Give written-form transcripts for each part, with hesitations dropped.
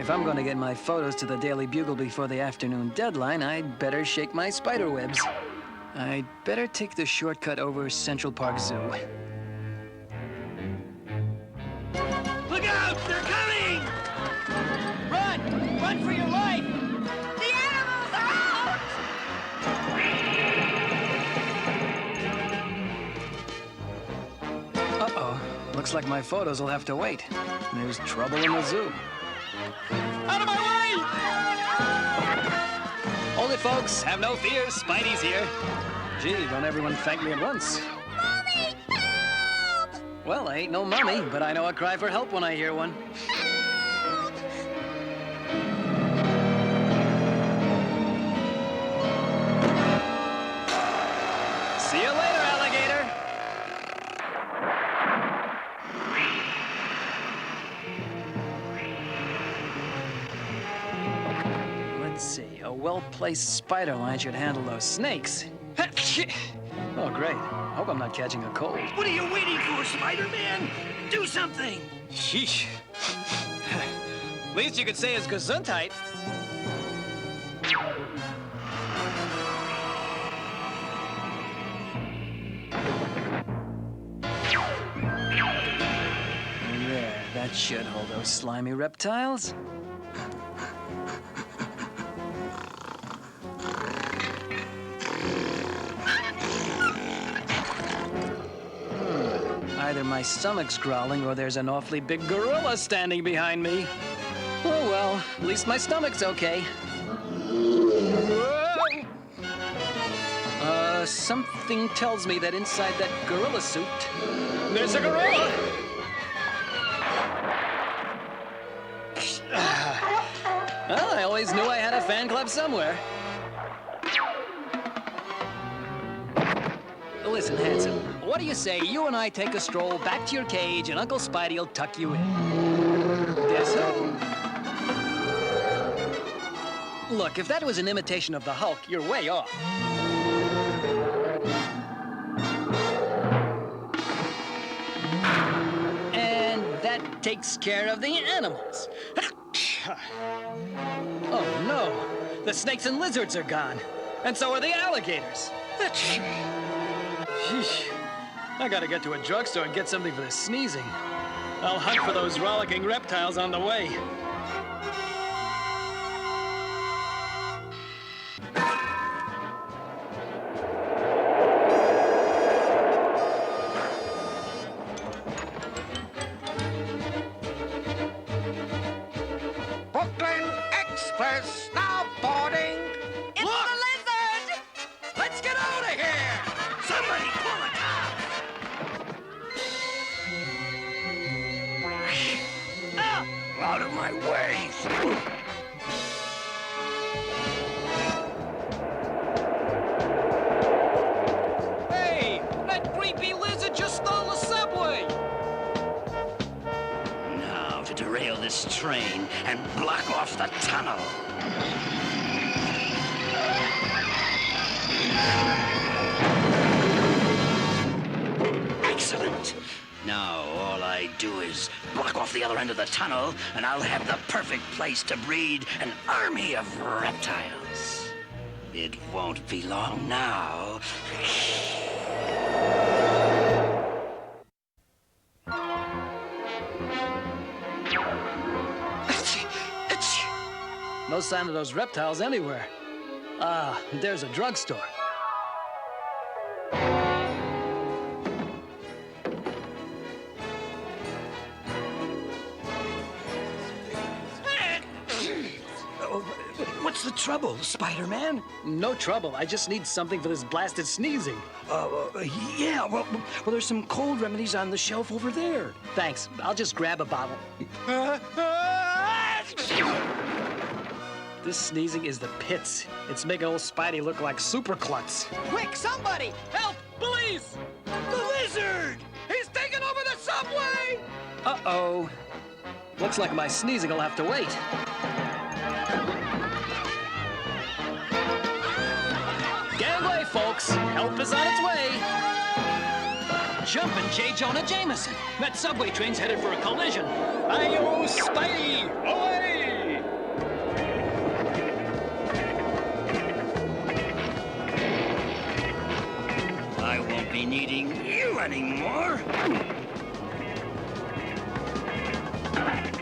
If I'm going to get my photos to the Daily Bugle before the afternoon deadline, I'd better shake my spider webs. I'd better take the shortcut over Central Park Zoo. Look out! They're coming! Run! Run for your life! The animals are out! Uh-oh. Looks like my photos will have to wait. There's trouble in the zoo. Out of my way! Hold it, folks. Have no fear. Spidey's here. Gee, don't everyone thank me at once. Mommy, help! Well, I ain't no mummy, but I know a cry for help when I hear one. Help! See you later, alligator. Let's see. A well-placed spider line should handle those snakes. Oh, great. Hope I'm not catching a cold. What are you waiting for, Spider-Man? Do something! Sheesh. Least you could say is Gesundheit. There, that should hold those slimy reptiles. Either my stomach's growling or there's an awfully big gorilla standing behind me. Oh well, at least my stomach's okay. Something tells me that inside that gorilla suit, there's a gorilla! Well, I always knew I had a fan club somewhere. Listen, handsome, what do you say you and I take a stroll back to your cage and Uncle Spidey'll tuck you in? Guess who? Look, if that was an imitation of the Hulk, you're way off. And that takes care of the animals. Oh, no. The snakes and lizards are gone. And so are the alligators. Sheesh. I gotta get to a drugstore and get something for the sneezing. I'll hunt for those rollicking reptiles on the way. Brooklyn Express now boarding! It's the lizard! Let's get out of here! Somebody pull it out! Out of my way! Hey! That creepy lizard just stole the subway! Now to derail this train and block off the tunnel. Excellent. Now all I do is block off the other end of the tunnel, and I'll have the perfect place to breed an army of reptiles. It won't be long now. No sign of those reptiles anywhere. Ah, there's a drugstore. What's the trouble, Spider-Man? No trouble. I just need something for this blasted sneezing. Yeah, well, there's some cold remedies on the shelf over there. Thanks. I'll just grab a bottle. This sneezing is the pits. It's making old Spidey look like super klutz. Quick, somebody! Help! Police! The lizard! He's taking over the subway! Uh-oh. Looks like my sneezing will have to wait. Gangway, folks. Help is on its way. Jumpin' J. Jonah Jameson. That subway train's headed for a collision. Aye-oh, Spidey! Away! anymore.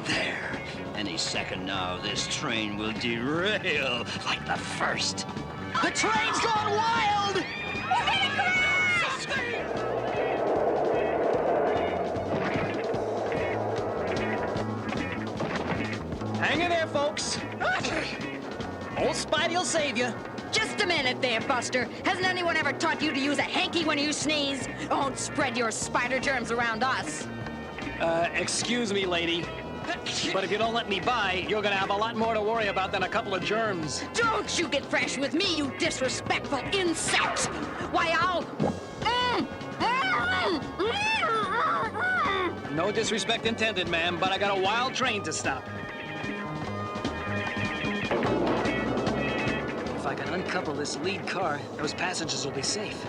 There. Any second now, this train will derail like the first. The train's gone wild! Hang in there, folks. Old Spidey'll save you. Just a minute there, Buster. Hasn't anyone ever taught you to use a hanky when you sneeze? Don't spread your spider germs around us. Excuse me, lady. But if you don't let me by, you're gonna have a lot more to worry about than a couple of germs. Don't you get fresh with me, you disrespectful insect! Why, I'll... No disrespect intended, ma'am, but I got a wild train to stop. If I can uncouple this lead car, those passengers will be safe.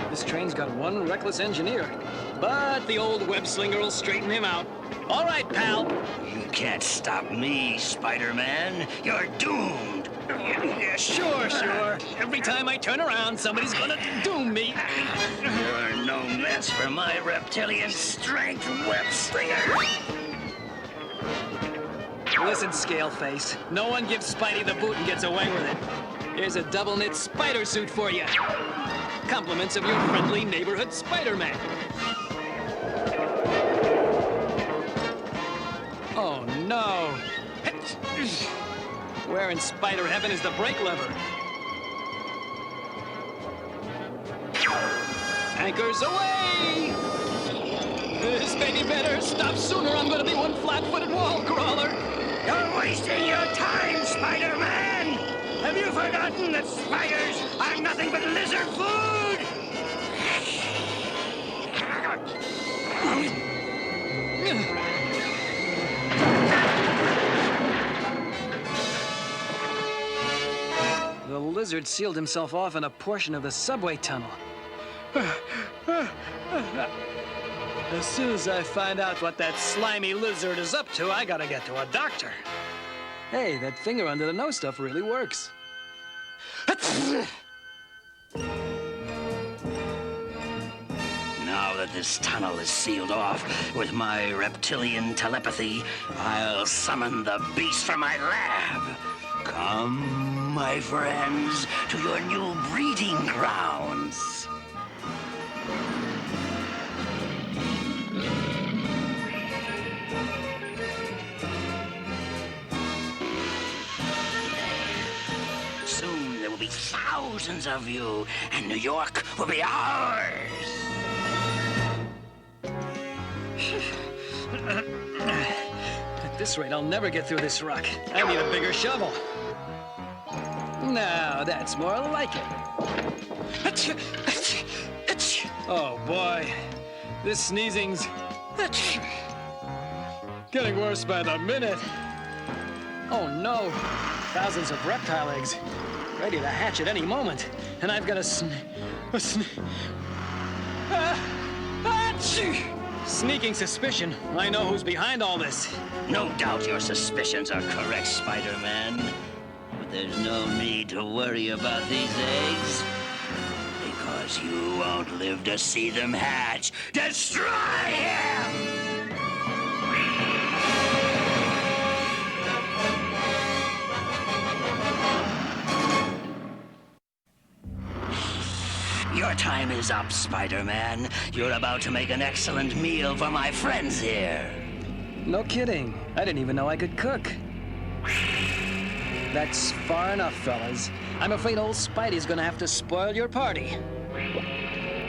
This train's got one reckless engineer. But the old web slinger will straighten him out. All right, pal. You can't stop me, Spider-Man. You're doomed. Yeah, sure. Every time I turn around, somebody's gonna doom me. You're no match for my reptilian strength, web slinger. Listen, Scaleface. No one gives Spidey the boot and gets away with it. Here's a double-knit spider suit for you. Compliments of your friendly neighborhood Spider-Man. Oh, no. Where in spider heaven is the brake lever? Anchors away! This baby better stop sooner. I'm gonna be one flat-footed wall crawler. You're wasting your time, Spider-Man! Have you forgotten that spiders are nothing but lizard food? The lizard sealed himself off in a portion of the subway tunnel. As soon as I find out what that slimy lizard is up to, I gotta get to a doctor. Hey, that finger under the nose stuff really works. Now that this tunnel is sealed off with my reptilian telepathy, I'll summon the beast from my lab. Come, my friends, to your new breeding grounds. Soon there will be thousands of you, and New York will be ours. At this rate, I'll never get through this rock. I need a bigger shovel. Now, that's more like it. Oh, boy. This sneezing's getting worse by the minute. Oh, no. Thousands of reptile eggs, ready to hatch at any moment. And I've got sneaking suspicion. I know who's behind all this. No doubt your suspicions are correct, Spider-Man. But there's no need to worry about these eggs. Because you won't live to see them hatch. Destroy him! Your time is up, Spider-Man. You're about to make an excellent meal for my friends here. No kidding. I didn't even know I could cook. That's far enough, fellas. I'm afraid old Spidey's gonna have to spoil your party.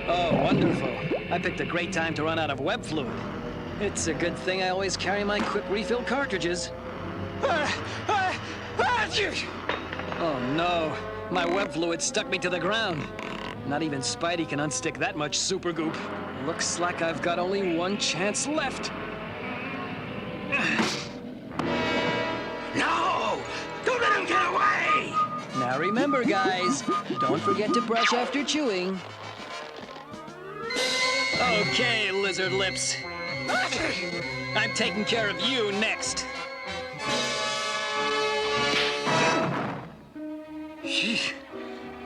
Oh, wonderful. I picked a great time to run out of web fluid. It's a good thing I always carry my quick refill cartridges. Oh, no. My web fluid stuck me to the ground. Not even Spidey can unstick that much super goop. Looks like I've got only one chance left. No! Don't let him get away! Now remember, guys, don't forget to brush after chewing. Okay, lizard lips. I'm taking care of you next.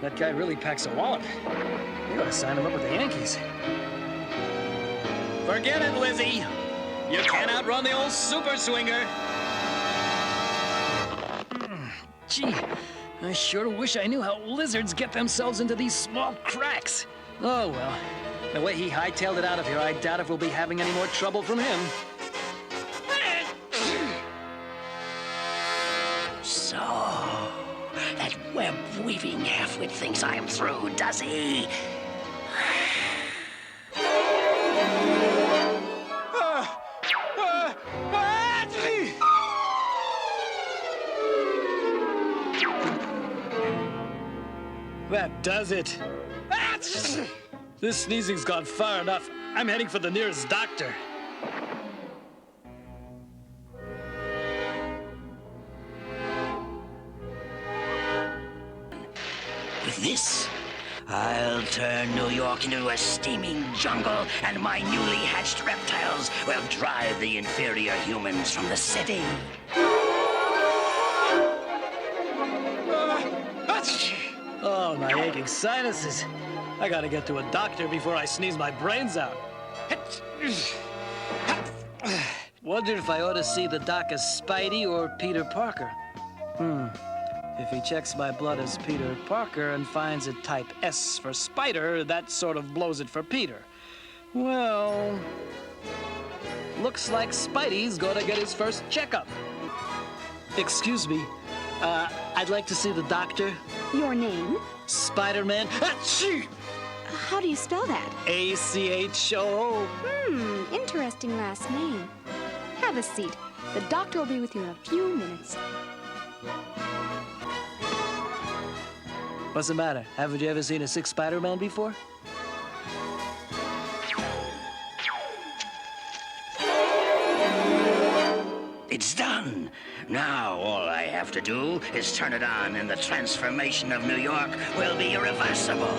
That guy really packs a wallet. You ought to sign him up with the Yankees. Forget it, Lizzie. You can't outrun the old super swinger. Gee, I sure wish I knew how lizards get themselves into these small cracks. Oh, well. The way he hightailed it out of here, I doubt if we'll be having any more trouble from him. So, that web-weaving halfwit thinks I'm through, does he? That does it. This sneezing's gone far enough. I'm heading for the nearest doctor. With this, I'll turn New York into a steaming jungle, and my newly hatched reptiles will drive the inferior humans from the city. Oh, my aching sinuses. I gotta get to a doctor before I sneeze my brains out. Wonder if I ought to see the doc as Spidey or Peter Parker. If he checks my blood as Peter Parker and finds it type S for Spider, that sort of blows it for Peter. Well, looks like Spidey's gonna get his first checkup. Excuse me, I'd like to see the doctor. Your name? Spider-Man. Achoo! How do you spell that? A-C-H-O. Interesting last name. Have a seat. The doctor will be with you in a few minutes. What's the matter? Haven't you ever seen a sick Spider-Man before? It's done. Now all I have to do is turn it on, and the transformation of New York will be irreversible.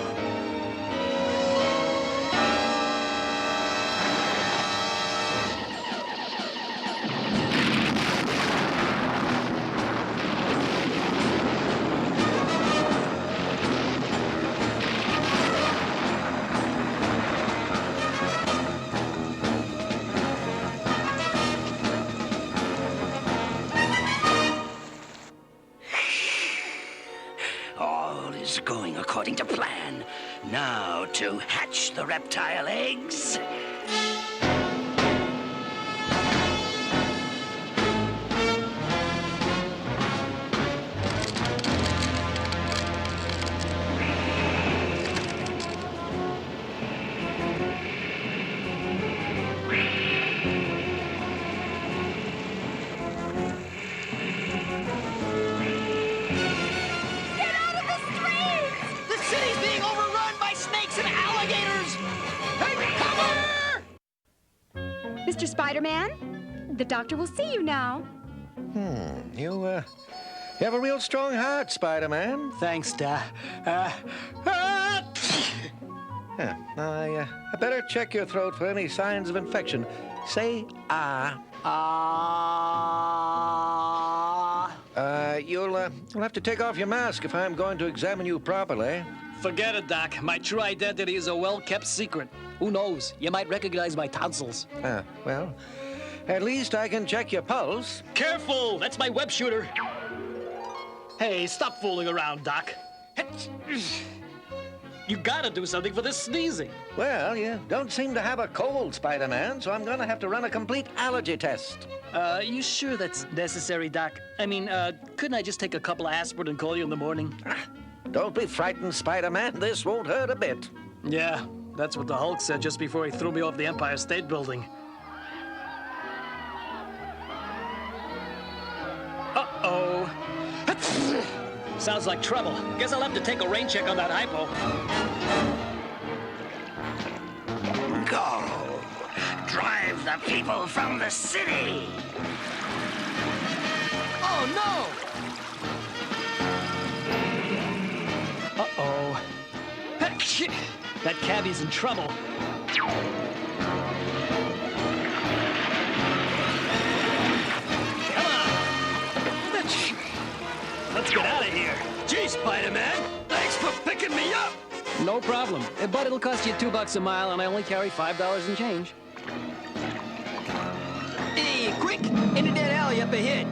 All is going according to plan. Now to hatch the reptile eggs. Mr. Spider-Man, the doctor will see you now. You have a real strong heart, Spider-Man. Thanks, Da. I better check your throat for any signs of infection. Say ah. You'll have to take off your mask if I'm going to examine you properly. Forget it, Doc. My true identity is a well-kept secret. Who knows? You might recognize my tonsils. Well, at least I can check your pulse. Careful! That's my web shooter. Hey, stop fooling around, Doc. You gotta do something for this sneezing. Well, you don't seem to have a cold, Spider-Man, so I'm gonna have to run a complete allergy test. You sure that's necessary, Doc? I mean, couldn't I just take a couple of aspirin and call you in the morning? Don't be frightened, Spider-Man. This won't hurt a bit. Yeah, that's what the Hulk said just before he threw me off the Empire State Building. Uh-oh. Sounds like trouble. Guess I'll have to take a rain check on that hypo. Go. Drive the people from the city. Oh, no! Uh-oh. That cabbie's in trouble. Come on! Let's get out of here. Gee, Spider-Man. Thanks for picking me up. No problem. But it'll cost you $2 a mile, and I only carry $5 in change. Hey, quick! Into that alley up ahead.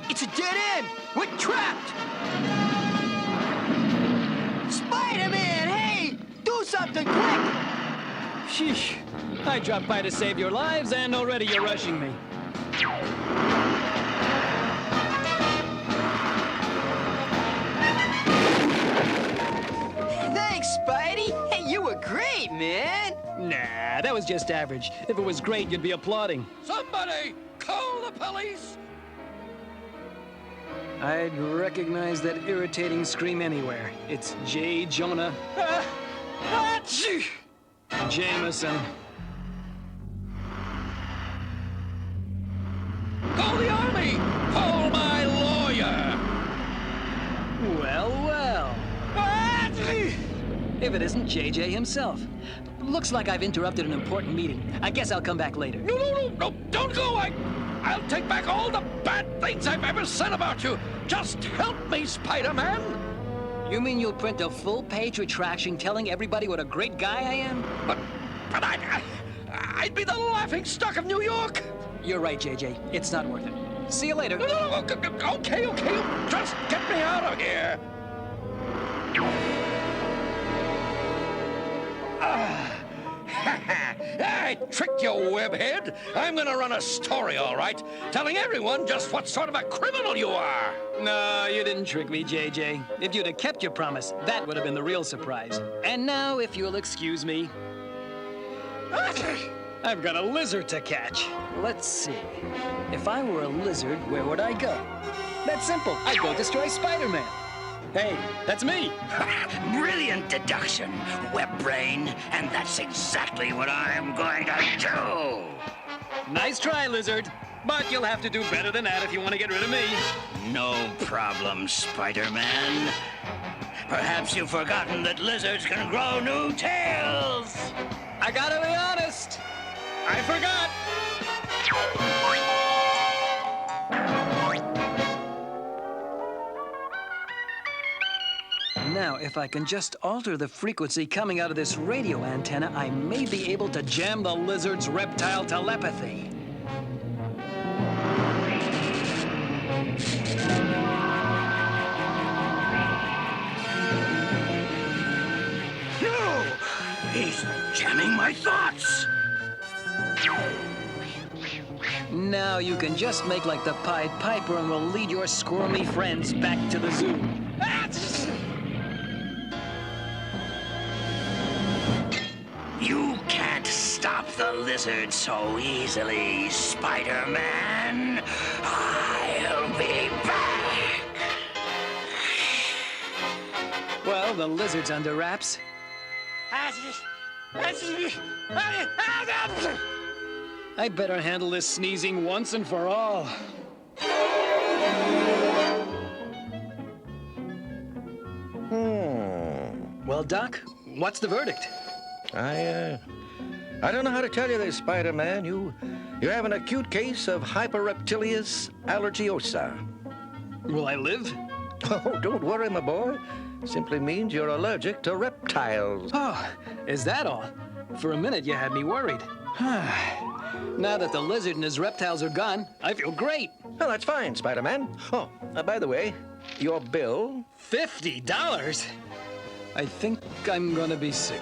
It's a dead end! We're trapped! Spider-Man, hey! Do something quick! Sheesh. I dropped by to save your lives, and already you're rushing me. Thanks, Spidey! Hey, you were great, man! Nah, that was just average. If it was great, you'd be applauding. Somebody call the police! I'd recognize that irritating scream anywhere. It's J. Jonah Jameson. Call the army! Call my lawyer! Well, well. If it isn't JJ himself. Looks like I've interrupted an important meeting. I guess I'll come back later. No, don't go! I'll take back all the bad things I've ever said about you! Just help me, Spider-Man! You mean you'll print a full-page retraction telling everybody what a great guy I am? But I'd be the laughingstock of New York! You're right, JJ. It's not worth it. See you later. No, okay. Just get me out of here! I tricked you, webhead. I'm gonna run a story, all right, telling everyone just what sort of a criminal you are. No, you didn't trick me, JJ. If you'd have kept your promise, that would have been the real surprise. And now, if you'll excuse me, I've got a lizard to catch. Let's see. If I were a lizard, where would I go? That's simple. I'd go destroy Spider-Man. Hey, that's me. Brilliant deduction, web brain, and that's exactly what I'm going to do. Nice try, lizard. But you'll have to do better than that if you want to get rid of me. No problem, Spider-Man. Perhaps you've forgotten that lizards can grow new tails. I gotta be honest. I forgot. Now, if I can just alter the frequency coming out of this radio antenna, I may be able to jam the lizard's reptile telepathy. No! He's jamming my thoughts. Now you can just make like the Pied Piper and we'll lead your squirmy friends back to the zoo. You can't stop the lizard so easily, Spider-Man. I'll be back. Well, the lizard's under wraps. I better handle this sneezing once and for all. Well, Doc, what's the verdict? I don't know how to tell you this, Spider-Man. You have an acute case of hyperreptilious allergiosa. Will I live? Oh, don't worry, my boy. Simply means you're allergic to reptiles. Oh, is that all? For a minute, you had me worried. Now that the lizard and his reptiles are gone, I feel great. Well, that's fine, Spider-Man. Oh, by the way, your bill. $50? I think I'm gonna be sick.